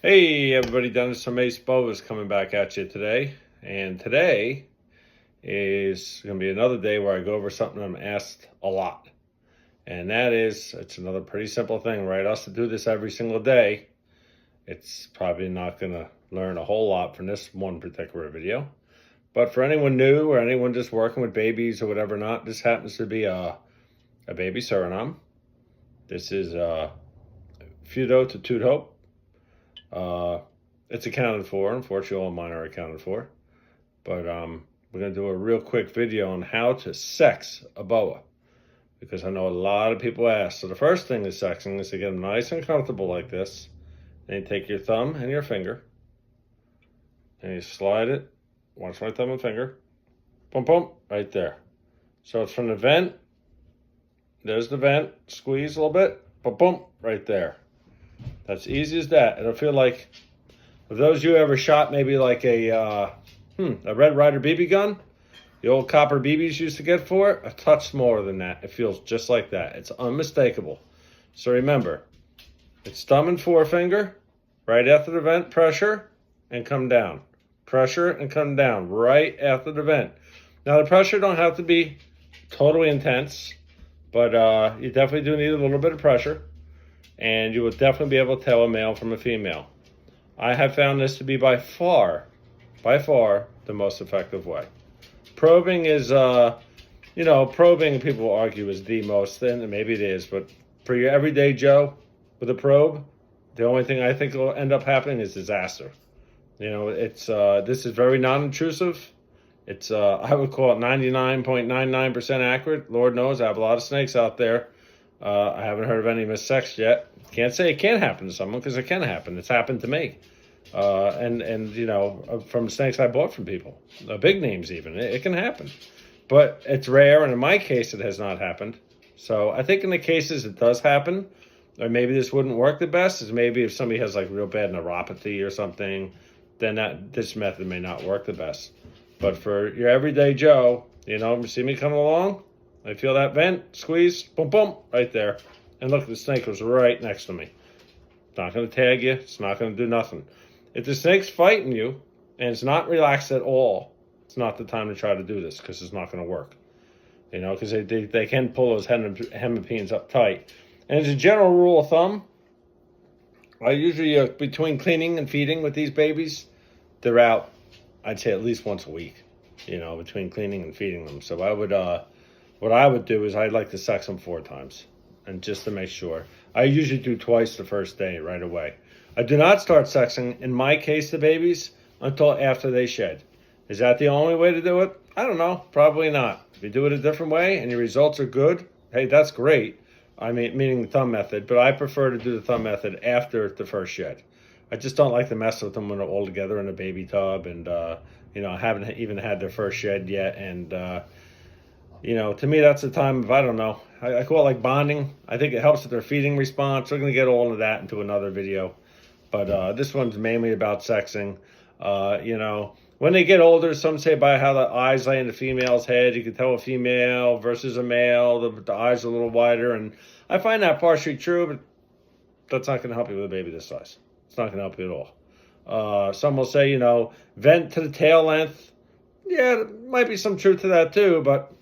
Hey everybody, Dennis from Boas coming back at you today. And today is going to be another day where I go over something I'm asked a lot. And that is, it's another pretty simple thing, right? Us to do this every single day. It's probably not going to learn a whole lot from this one particular video. But for anyone new or anyone just working with babies or whatever not, this happens to be a baby Suriname. This is Fudo to Toot Hope. It's accounted for. Unfortunately, all mine are accounted for. But we're going to do a real quick video on how to sex a boa, because I know a lot of people ask. So the first thing is sexing is to get them nice and comfortable like this. Then you take your thumb and your finger, and you slide it. Watch my thumb and finger. Boom, boom, right there. So it's from the vent. There's the vent. Squeeze a little bit. Boom, boom, right there. That's easy as that. It'll feel like, if those of you ever shot maybe like a Red Ryder BB gun, the old copper BBs used to get for it, a touch smaller than that. It feels just like that. It's unmistakable. So remember, it's thumb and forefinger, right after the vent, pressure, and come down. Pressure and come down, right after the vent. Now the pressure don't have to be totally intense, but you definitely do need a little bit of pressure. And you will definitely be able to tell a male from a female. I have found this to be by far the most effective way. Probing is, probing people will argue is the most thin, and maybe it is, but for your everyday Joe with a probe, the only thing I think will end up happening is disaster. It's this is very non-intrusive. It's I would call it 99.99% accurate. Lord knows I have a lot of snakes out there. I haven't heard of any missexed yet. Can't say it can't happen to someone, because it can happen. It's happened to me. From snakes I bought from people, big names even. It can happen. But it's rare, and in my case, it has not happened. So I think in the cases it does happen, or maybe this wouldn't work the best, is maybe if somebody has like real bad neuropathy or something, then this method may not work the best. But for your everyday Joe, you see me coming along, I feel that vent, squeeze, boom, boom, right there. And look, the snake was right next to me. It's not going to tag you. It's not going to do nothing. If the snake's fighting you and it's not relaxed at all, it's not the time to try to do this, because it's not going to work. Because they can pull those hemipines up tight. And as a general rule of thumb, I usually, between cleaning and feeding with these babies, they're out, I'd say at least once a week, between cleaning and feeding them. So what I would do is I'd like to sex them 4 times. And just to make sure, I usually do twice the first day right away. I do not start sexing, in my case, the babies, until after they shed. Is that the only way to do it? I don't know. Probably not. If you do it a different way and your results are good, hey, that's great. Meaning the thumb method, but I prefer to do the thumb method after the first shed. I just don't like to mess with them when they're all together in a baby tub, and haven't even had their first shed yet, and to me, that's the time of, I don't know, I call it like bonding. I think it helps with their feeding response. We're going to get all of that into another video. But this one's mainly about sexing. When they get older, some say by how the eyes lay in the female's head, you can tell a female versus a male, the eyes are a little wider. And I find that partially true, but that's not going to help you with a baby this size. It's not going to help you at all. Some will say, vent to the tail length. Yeah, there might be some truth to that too, but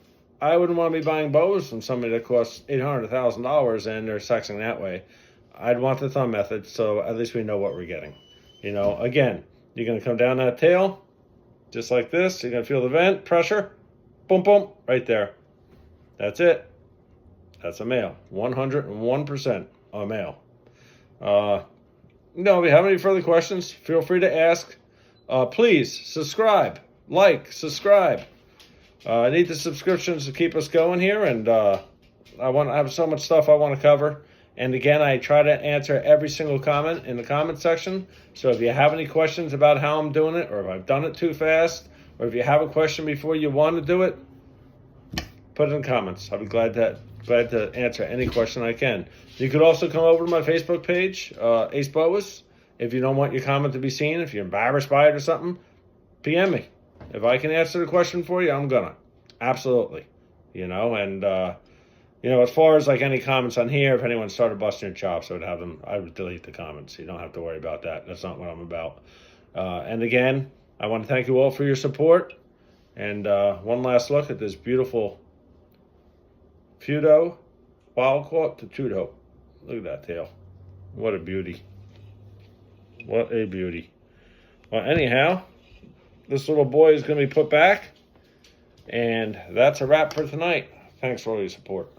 I wouldn't want to be buying boas from somebody that costs $800, $1,000 and they're sexing that way. I'd want the thumb method, so at least we know what we're getting. Again, you're going to come down that tail, just like this. You're going to feel the vent, pressure, boom, boom, right there. That's it. That's a male. 101% a male. If you have any further questions, feel free to ask. Please subscribe, subscribe. I need the subscriptions to keep us going here, and I have so much stuff I want to cover. And again, I try to answer every single comment in the comment section. So if you have any questions about how I'm doing it, or if I've done it too fast, or if you have a question before you want to do it, put it in the comments. I'll be glad to answer any question I can. You could also come over to my Facebook page, Ace Boas. If you don't want your comment to be seen, if you're embarrassed by it or something, PM me. If I can answer the question for you, I'm gonna. Absolutely. And You know, as far as like any comments on here, if anyone started busting your chops, I would delete the comments. You don't have to worry about that. That's not what I'm about. And again, I want to thank you all for your support. And one last look at this beautiful Fudo wild caught Tetudo. Look at that tail. What a beauty. What a beauty. Well, anyhow, this little boy is going to be put back. And that's a wrap for tonight. Thanks for all your support.